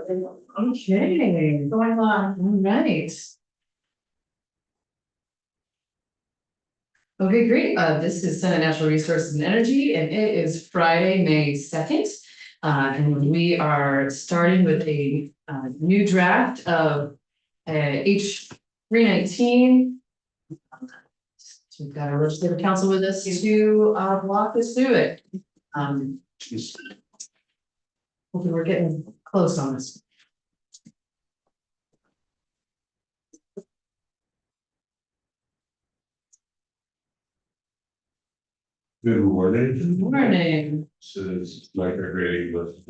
Okay, Going on. all right. Okay, great. This is Senate Natural Resources and Energy, and it is Friday, May 2nd. And we are starting with a new draft of H 319. So we've got our legislative council with us to walk us through it. Hopefully we're getting close on this. Good morning. Good morning. This is micrograding with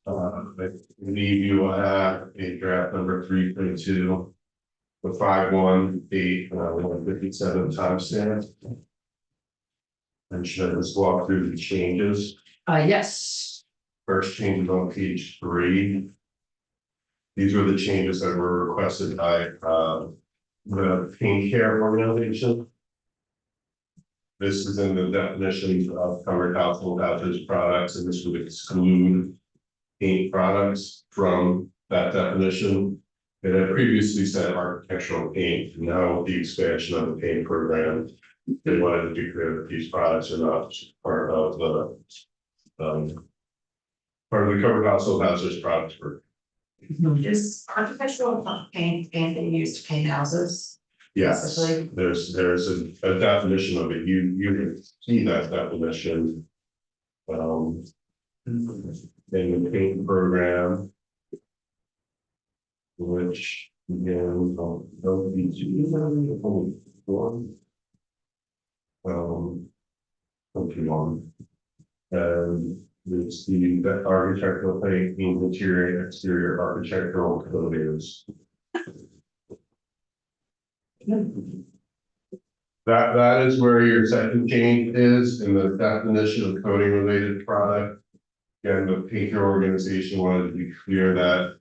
I believe you will have a draft number 3.2. The 518 157 timestamp. And should I just walk through the changes? Yes. First change on page 3. These were the changes that were requested by the pain care organization. This is in the definition of covered household hazardous products, and this would exclude paint products from that definition. It had previously said architectural paint. Now with the expansion of the paint program, they wanted to be clear that these products are not part of the covered household hazardous products group. Is architectural paint they use to paint houses? Yes, there's a definition of it. You can see that definition. In the paint program. Which begins on and it's the architectural paint, interior, exterior architectural coatings. That is where your second change is in the definition of coating related product. Again, the painter organization wanted to be clear that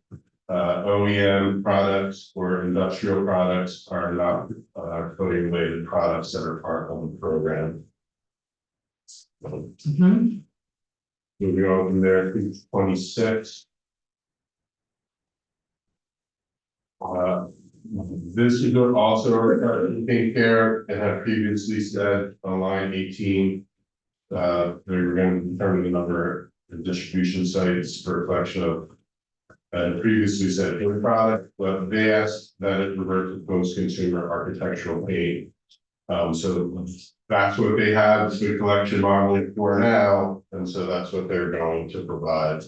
OEM products or industrial products are not coating related products that are part of the program. Moving on from there to 26. This is also regarding paint care. It had previously said on line 18 they were going to determine the number of distribution sites for a collection of previously said paint product, but they asked that it revert to post-consumer architectural paint. So that's what they have the collection modeling for now, and so that's what they're going to provide.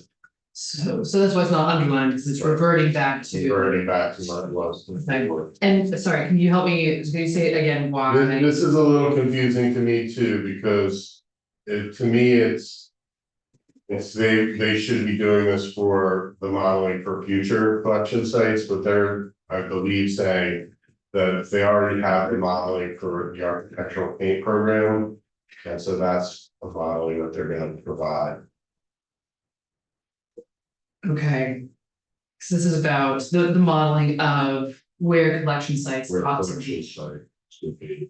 So that's why it's not underlined, because it's reverting back to what it was before. And sorry, can you help me? Can you say it again? Why? This is a little confusing to me too, because to me it's they should be doing this for the modeling for future collection sites, but they're, I believe, saying that they already have the modeling for the architectural paint program, and so that's a modeling that they're going to provide. Okay, so this is about the modeling of where collection sites ought to be.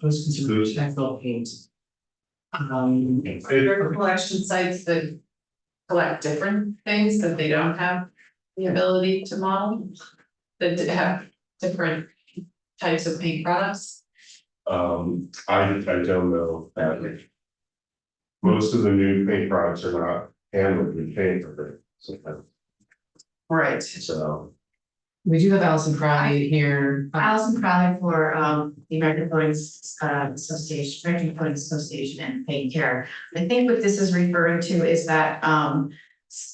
Post-consumer architectural paint. There are collection sites that collect different things that they don't have the ability to model, that have different types of paint products. I don't know that. Most of the new paint products are not handled with paint. Right. So We do have Allison Crowley here. Allison Crowley for the American Coating Association, American Coating Association and Paint Care. I think what this is referring to is that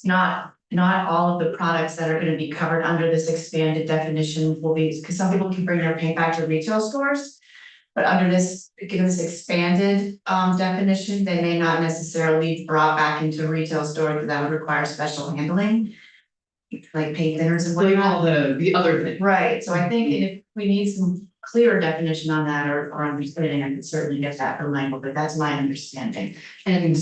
not all of the products that are going to be covered under this expanded definition will be, because some people can bring their paint back to retail stores. But under this, given this expanded definition, they may not necessarily be brought back into a retail store, because that would require special handling, like paint thinners and Like whatnot. all the other things. Right, so I think if we need some clearer definition on that or understanding, I could certainly get that from Michael, but that's my understanding. And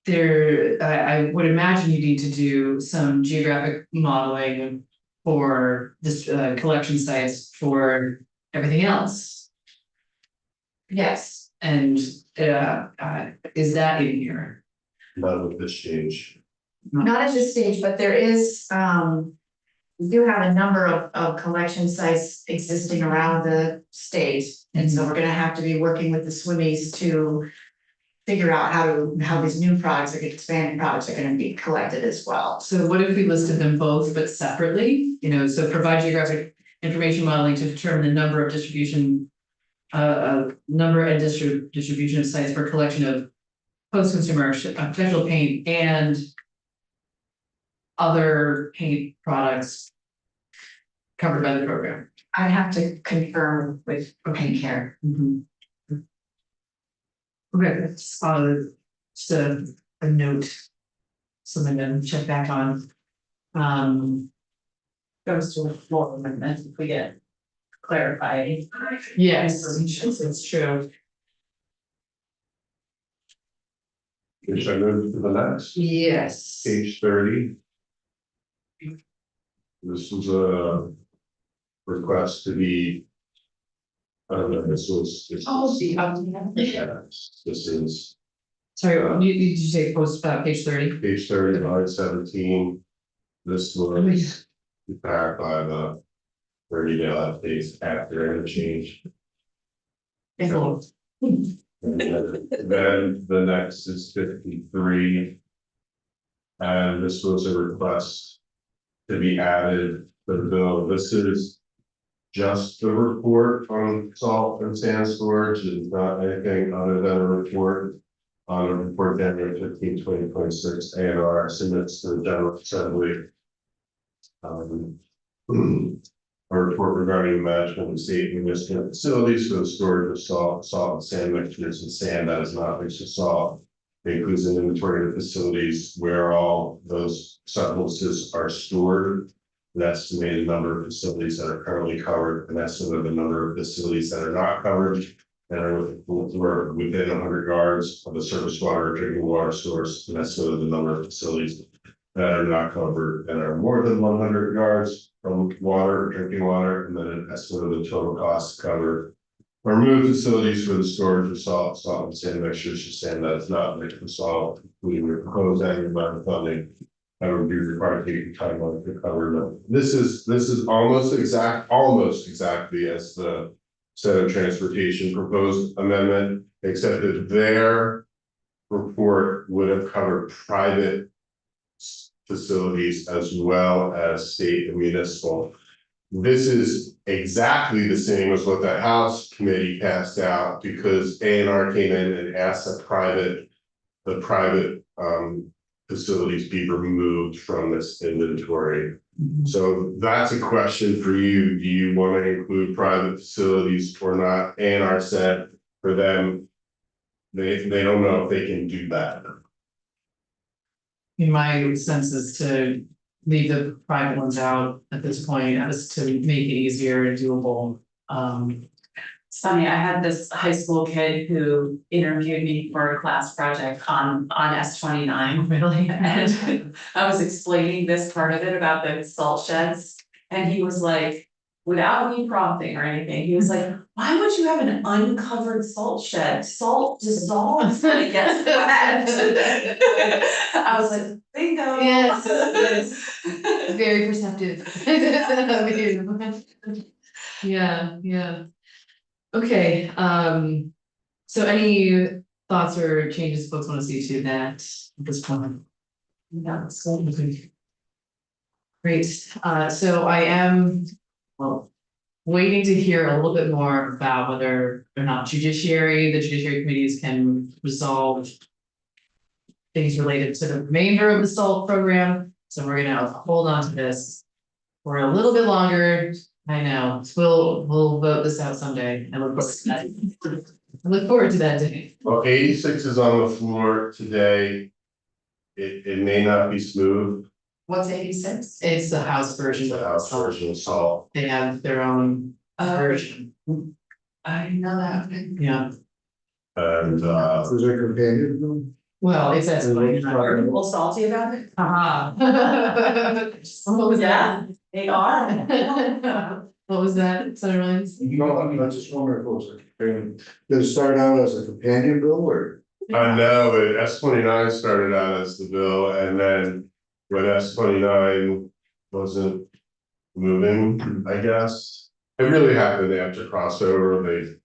there, I would imagine you need to do some geographic modeling for this collection sites for everything else. Yes, And is that in here? None with this change. Not at this stage, but there is, we do have a number of collection sites existing around the state. And so we're gonna have to be working with the swimmies to figure out how these new products, or expanding products are gonna be collected as well. So what if we listed them both but separately, so provide geographic information modeling to determine the number of distribution. Number and distribution of sites for collection of post-consumer potential paint and. Other paint products. Covered by the program. I have to confirm with Paint Care. Okay, that's just a note. Something to check back on. Goes to a floor amendment if we get clarified. Yes, it's true. Should I move to the next? Yes. Page 30. This was a request to be. I don't know, this was. This is Sorry, did you say post page 30? page 30, line 17. This was back by the 30-day updates after interchange. Cool. And then the next is 53. And this was a request to be added to the bill. This is just the report on salt and sand storage. It's not anything other than a report on a report January 15, 2026 A&R submits to the General Assembly. A report regarding the management of state and municipal facilities for the storage of salt and sand mixtures and sand that is not mixed with salt. It includes an inventory of facilities where all those substances are stored, an estimated number of facilities that are currently covered, an estimate of the number of facilities that are not covered, and are within 100 yards of the surface water or drinking water source, an estimate of the number of facilities that are not covered and are more than 100 yards from water or drinking water, and then an estimate of the total cost to cover or remove facilities for the storage of salt and sand mixtures to sand that is not mixed with salt, including the proposed annual amount of funding that would be required to take time on to cover them. This is almost exactly as the Senate Transportation proposed amendment, except that their report would have covered private facilities as well as state and municipal. This is exactly the same as what the House committee passed out, because A&R came in and asked the private facilities be removed from this inventory. So that's a question for you. Do you want to include private facilities or not? A&R said for them, they don't know if they can do that. In my sense is to leave the private ones out at this point, just to make it easier and doable. It's funny, I had this high school kid who interviewed me for a class project on S29. Really? And I was explaining this part of it about the salt sheds, and he was like, without me prompting or anything, he was like, why would you have an uncovered salt shed? Salt dissolves when it gets wet. I was like, bingo. Yes. Very perceptive. Yeah. Okay, so any thoughts or changes folks want to see to that at this point? Yeah, Okay. Great, so I am, waiting to hear a little bit more about whether or not the judiciary committees can resolve things related to the remainder of the SALT program, so we're gonna hold on to this for a little bit longer. I know, we'll vote this out someday. I look forward to that day. Well, 86 is on the floor today. It may not be smooth. What's 86? It's the House version The of House SALT. version of salt. They have their own version, I didn't know that. yeah, And Is there a companion bill? well, it's as. And what's Are you a little salty about it? What was that? They are. What was that, Senator Lyons? No, I just wondering if it was a companion. Did it start out as a companion bill or I know, but S-29 started out as the bill, and then when S-29 wasn't moving, I guess. It really happened after crossover,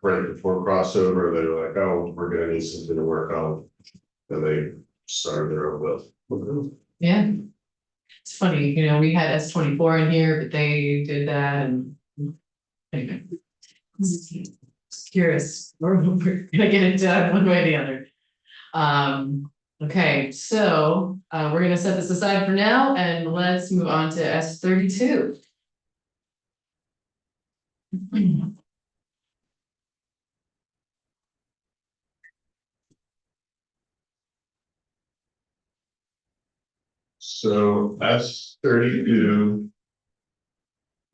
right before crossover, they were like, oh, we're gonna need something to work on. And they started their own bill. Yeah. It's funny, we had S24 in here, but they did that and. Anyway. Just curious, we're gonna get it done one way or the other. Okay, so, we're gonna set this aside for now and let's move on to S32. So S-32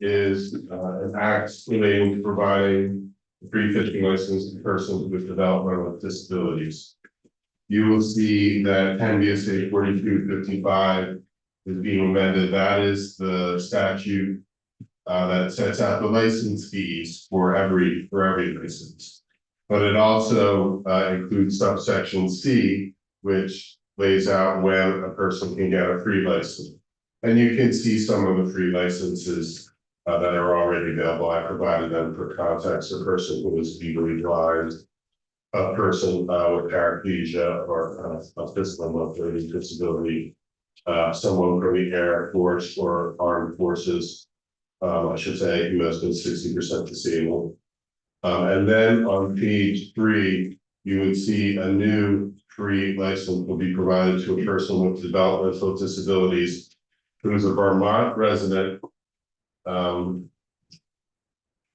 is an act relating to providing a free fishing license to persons with developmental disabilities. You will see that 10 VSA 4255 is being amended. That is the statute that sets out the license fees for every license. But it also includes subsection C, which lays out when a person can get a free license. And you can see some of the free licenses that are already available. I provided them for context: a person who is legally blind, a person with paraplegia or a physical mobility disability, someone from the Air Force or Armed Forces, I should say, who has been 60% disabled. And then on page 3, you would see a new free license will be provided to a person with developmental disabilities who is a Vermont resident.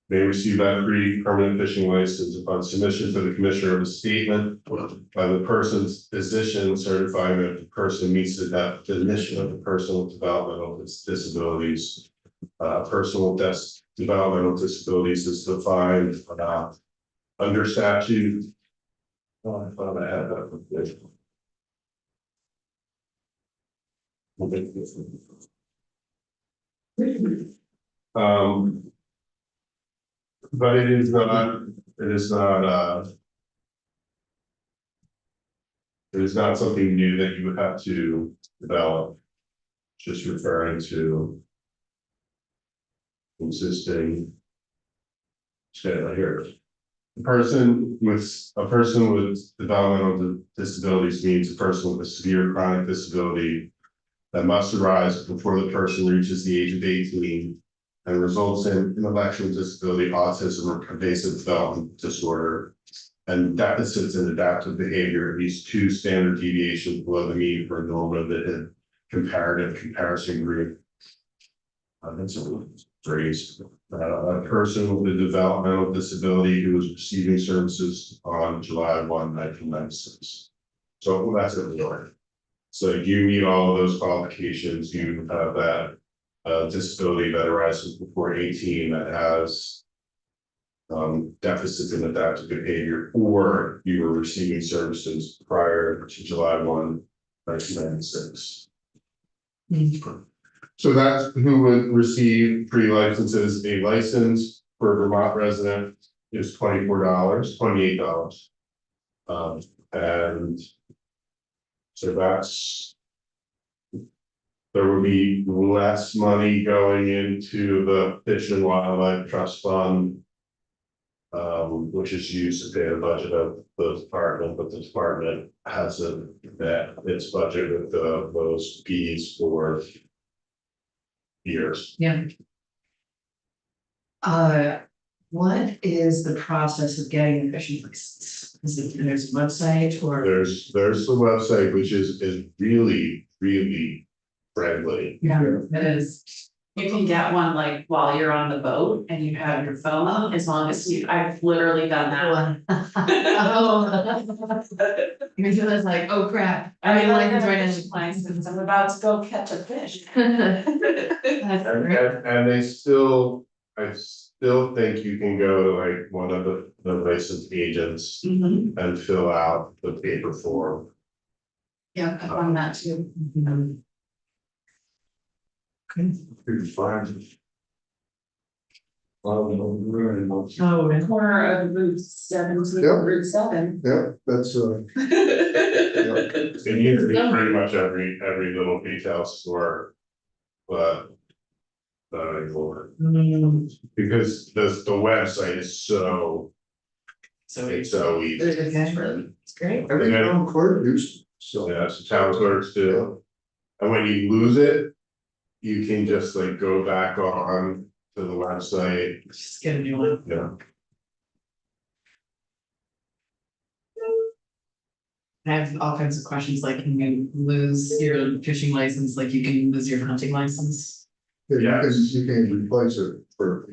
May receive that free permanent fishing license upon submission to the commissioner of a statement by the person's physician certifying that the person meets the definition of the person with developmental disabilities. A person with developmental disabilities is defined under statute. Oh, I thought I had that. But it is not, it is not something new that you would have to develop. Just referring to existing. Here. A person with developmental disabilities means a person with a severe chronic disability that must arise before the person reaches the age of 18 and results in intellectual disability, autism, or pervasive development disorder, and deficits in adaptive behavior, at least 2 standard deviations below the mean for a normative comparative comparison group. That's a phrase. A person with a developmental disability who was receiving services on July 1, 1996. So that's it. So you meet all of those qualifications. You have that disability that arises before 18 that has deficits in adaptive behavior, or you were receiving services prior to July 1, 1996. So that's who would receive free licenses. A license for a Vermont resident is $28. And so that's, there would be less money going into the Fish and Wildlife Trust Fund, which is used to pay the budget of the department, but the department hasn't met its budget with those fees for years. Yeah. What is the process of getting a fishing license? Is it, there's a website or? There's the website, which is really friendly. Yeah, it is. You can get one like while you're on the boat and you have your phone, as long as I've literally done that. Oh. You're just like, oh crap. I mean, like, license right right fishing license, I'm about to go catch a fish. That's great. And I still think you can go to like one of the licensed agents Mhm. and fill out the paper form. Yeah, I found that too. Okay. Pretty fine. Oh, and Corner of Route 17, Yeah. Route 7. Yeah, that's, It used to be pretty much every little retail store. But. Not anymore, because the website is so, so it's so easy. it's great. every town clerk used, so. Yeah, so town clerks do. And when you lose it, you can just like go back on to the website, Just get a new one. yeah. I have all kinds of questions, like can you lose your fishing license, like you can lose your hunting license? Yeah, Yes. you can replace it for.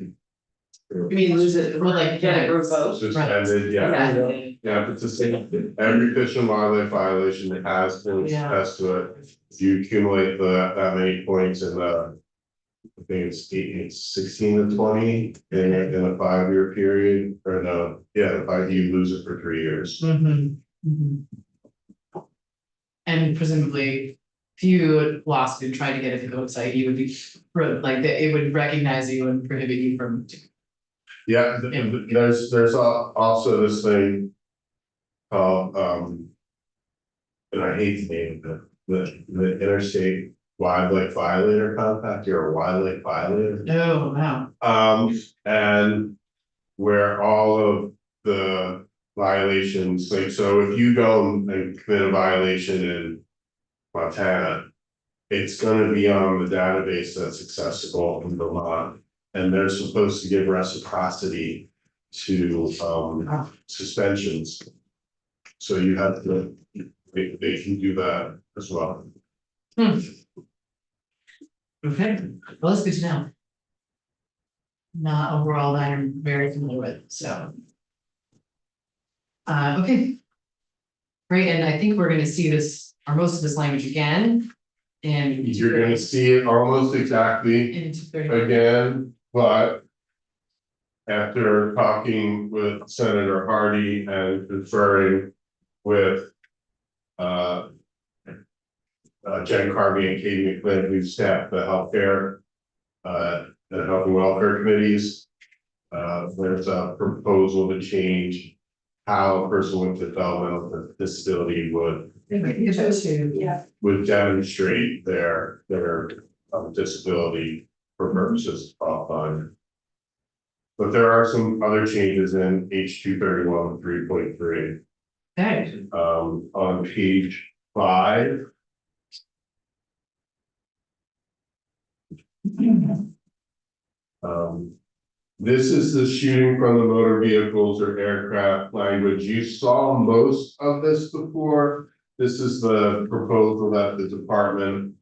I mean, lose it, well, like, Get it revoked. Suspended, yeah, yeah, it's the same, every fish and wildlife violation that has been Yeah. attached to it. If you accumulate that many points in the. I think it's 16 to 20 in a 5-year period, or no, yeah, you lose it for 3 years. And presumably, if you had lost and tried to get it through the website, you would be, like, it would recognize you and prohibit you from. Yeah, there's also this thing. Called, and I hate the name of it, the interstate wildlife violator compact, you're a wildlife violator. Oh, wow. And where all of the violations, like, so if you go and commit a violation in Montana, it's gonna be on the database that's accessible in Vermont, and they're supposed to give reciprocity to suspensions. So you have to, they can do that as well. Okay, well, that's good to know. Not a world I'm very familiar with, so. Okay. Great, and I think we're gonna see this, or most of this language again. And You're gonna see it almost exactly in 230. again, but. After talking with Senator Hardy and conferring with. Jen Carvey and Katie McFlynn, who staff the healthcare. The health and welfare committees. There's a proposal to change. How a person with developmental disability would Yeah. demonstrate their disability for purposes of fund. But there are some other changes in H 231 3.3. Okay. On page 5. This is the shooting from the motor vehicles or aircraft language. You saw most of this before. This is the proposal that the department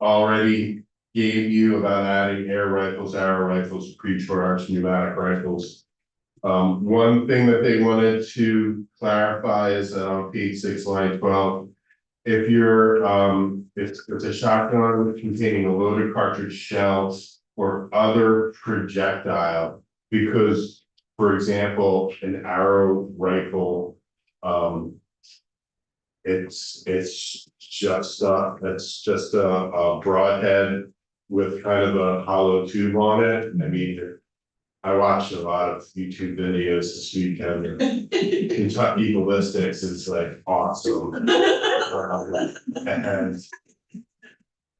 already gave you about adding air rifles, arrow rifles, pre-charged pneumatic rifles. One thing that they wanted to clarify is that on page 6, line 12, if you're if it's a shotgun containing a loaded cartridge, shells, or other projectile, because, for example, an arrow rifle, it's just a broadhead with kind of a hollow tube on it. I mean, I watched a lot of YouTube videos this weekend. Kentucky ballistics is like awesome.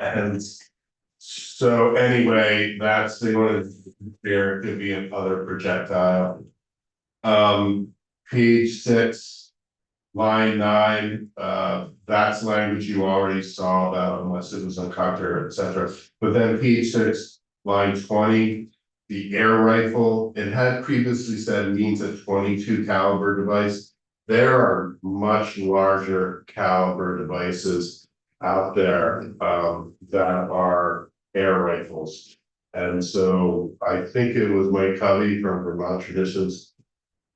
And so anyway, that's they wanted there could be another projectile. Page 6, line 9, that's language you already saw about unless it was on contrary, etc. But then page 6, line 20. The air rifle, it had previously said means a 22 caliber device. There are much larger caliber devices out there that are air rifles. And so I think it was Mike Covey from Vermont Traditions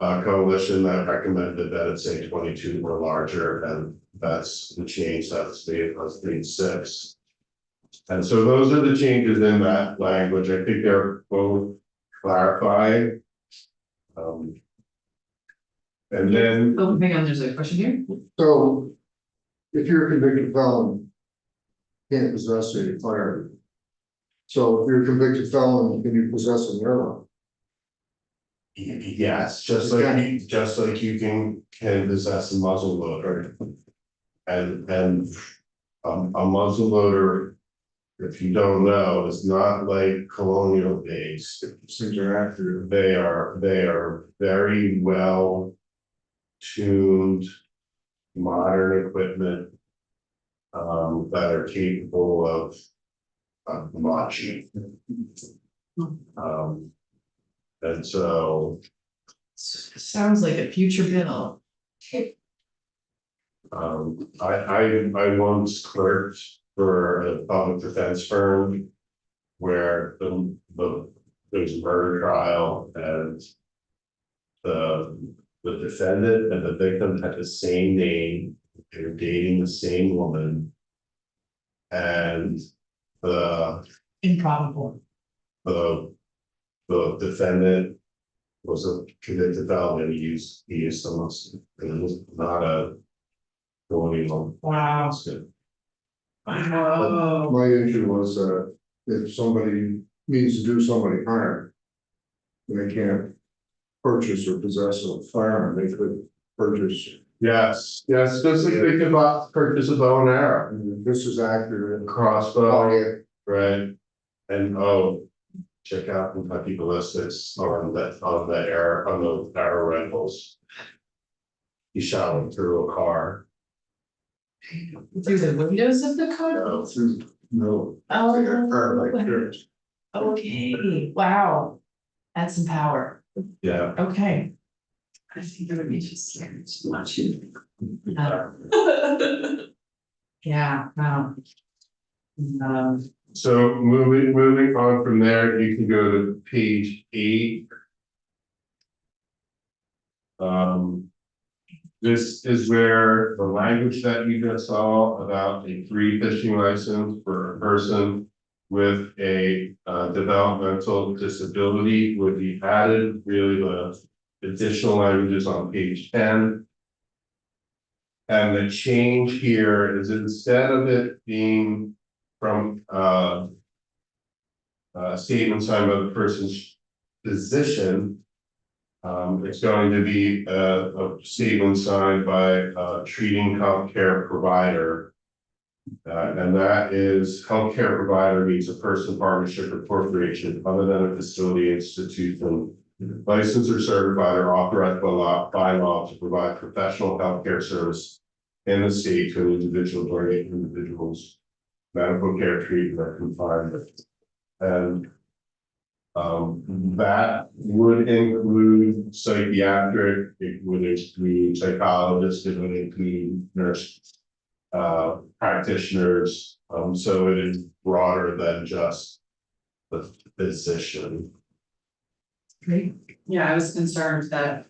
Coalition that recommended that it say 22 or larger, and that's the change that's page 6. And so those are the changes in that language. I think they're both clarified. And then. Oh, hang on, there's a question here. So, if you're a convicted felon, can't possess a firearm. So if you're a convicted felon, can you possess an airline? Yes, just like you can possess a muzzle loader. And a muzzle loader, if you don't know, is not like colonial days. Things are accurate. They are very well tuned, modern equipment. That are capable of much. And so, Sounds like a future bill. I once clerked for a public defense firm. Where there's a murder trial and. The defendant and the victim had the same name, they were dating the same woman. And the Improbable. defendant was a convicted felon, he used almost, it was not a. Colonial. Wow. Whoa. My issue was, if somebody needs to do somebody harm. They can't purchase or possess a firearm, they could purchase. Yes, just like they could purchase a bow and arrow, And this is accurate. a crossbow, Yeah. right? And check out Kentucky ballistics on the arrow rifles. He shot him through a car. Through the windows of the car? No. They got hurt like Oh, this. okay, wow. That's some power. Yeah, Okay. I think it would be just scared too much. Yeah, wow. so moving on from there, you can go to page 8. This is where the language that you just saw about a free fishing license for a person with a developmental disability would be added. Really, the additional languages on page 10. And the change here is instead of it being from a statement signed by the person's physician, it's going to be a statement signed by a treating healthcare provider. And that is healthcare provider means a person, partnership, or corporation other than a facility, institution, licensed or certified or authorized by law to provide professional healthcare service in the state to an individual or individuals, medical care treatment confinement. And that would include psychiatric, it would include psychologists, it would include nurse practitioners. So it is broader than just the physician. Great. Yeah, I was concerned that.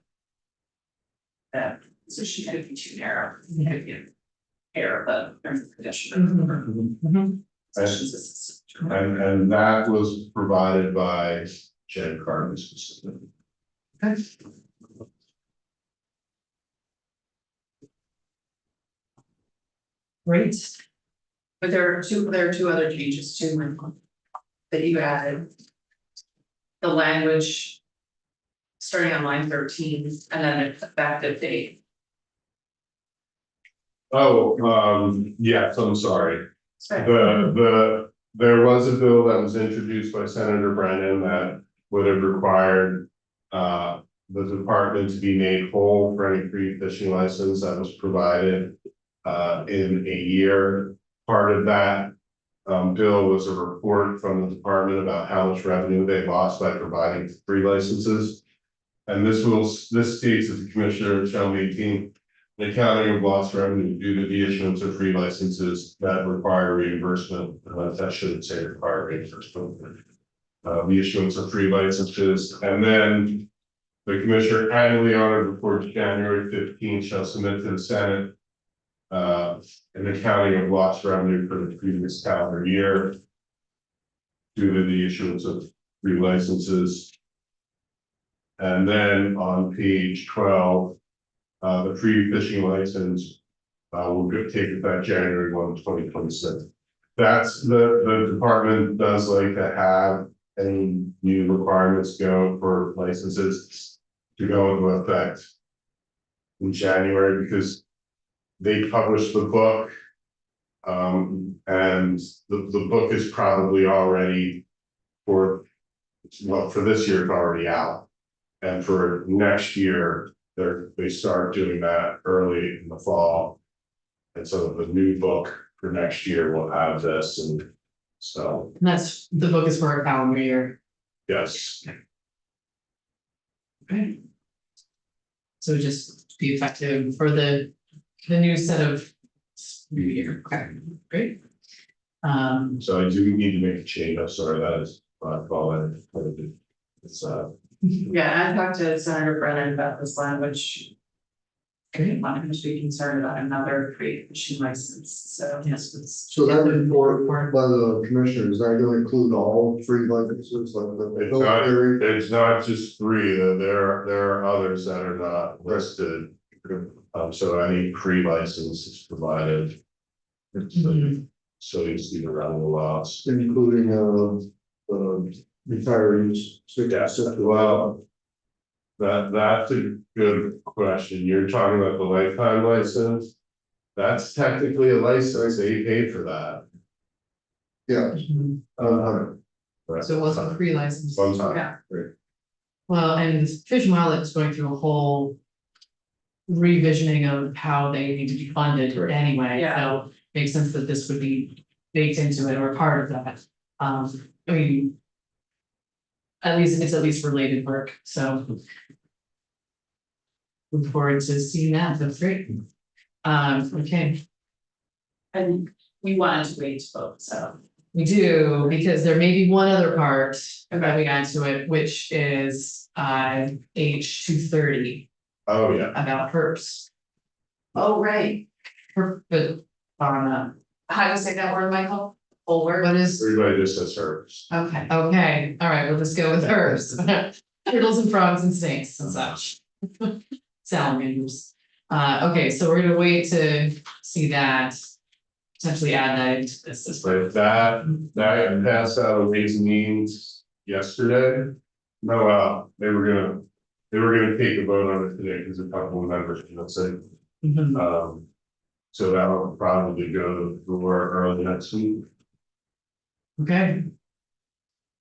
So she could be too narrow, it could be a pair of the conditioner. And that was provided by Jen Carter specifically. Okay. Great. But there are two other changes too, Michael, that you added. The language. Starting on line 13 and then the effective date. Yes, I'm sorry. There was a bill that was introduced by Senator Brennan that would have required the department to be made whole for any free fishing license that was provided in a year. Part of that bill was a report from the department about how much revenue they lost by providing free licenses. And this states that the commissioner shall maintain the accounting of lost revenue due to the issuance of free licenses that require reimbursement. That shouldn't say require reimbursement. The issuance of free licenses, and then the commissioner annually on or before January 15th shall submit to the Senate an accounting of lost revenue for the previous calendar year due to the issuance of free licenses. And then on page 12, the free fishing license will take effect January 1, 2026. That's the department does like to have any new requirements go for licenses. to go into effect in January, because they published the book. And the book is probably already for this year, it's already out. And for next year, they start doing that early in the fall. And so the new book for next year will have this, and so, And that's, the book is for a calendar year. yes. Okay. So just be effective for the new set of new year, okay, great. So I do need to make a change, I'm sorry, that is my fault. It's Yeah, I talked to Senator Brennan about this language. Great. Want him to be concerned about another pre-fishing license, so. Yes, it's. So that report by the commissioner, is that gonna include all three licenses, like the It's not, military? it's not just three, there are others that are not listed. So any pre-license is provided. So you see around the lots. Including retirees. Well. That's a good question. You're talking about the lifetime license. That's technically a license, they paid for that. Yeah. So it wasn't a free license. One time. Yeah. Well, and Fish and Wildlife is going through a whole revisioning of how they need to be funded anyway, Yeah. so makes sense that this would be baked into it or part of that. I mean. It's at least related work, so. Look forward to seeing that, that's great. Okay, And we wanted to wait to vote, so. we do, because there may be one other part that we got to it, which is H 230 Oh, yeah. about herps. Oh, right. But How do you say that word, Michael? Full word? what is, Everybody just says herbs. Okay. okay, all right, we'll just go with herbs. Turtles and frogs and snakes and such. Salamanders. Okay, so we're gonna wait to see that. Potentially add that into this as well. But that passed out of Ways and Means yesterday. No, they were gonna take a vote on it today, because a couple of members, say. Mhm. So that'll probably go for early next week. Okay,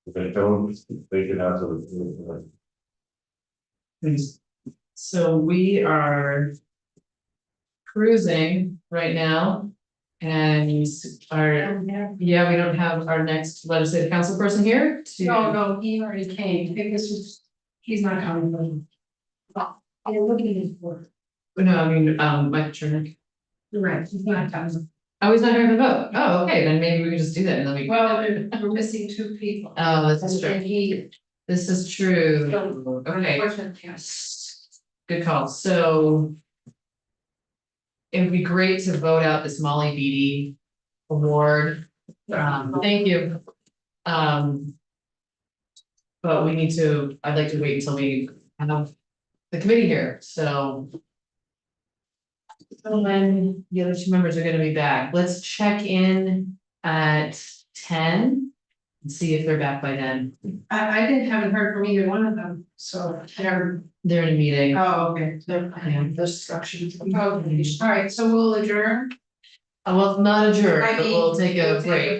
If they don't, they can have some. thanks. So we are cruising right now. And our, yeah, we don't have our next legislative council person here to. No, he already came, because he's not coming. You're looking for, No, I mean, Mike Chernick. you're right, he's not coming. Oh, he's not here to vote. Oh, okay, then maybe we can just do that and then we. Well, we're missing two people. Oh, this is And true. he, This is true. Okay, unfortunately, yes. good call. So. It would be great to vote out this Molly Beatty award. Thank you. But we need to, I'd like to wait until we have the committee here, so. So when the other two members are gonna be back, let's check in at 10. And see if they're back by then. I haven't heard from either one of them, so they're, They're in a meeting. oh, okay, they're, the structure. All right, so we'll adjourn. Well, not adjourned, I but mean, we'll take a we'll take a break.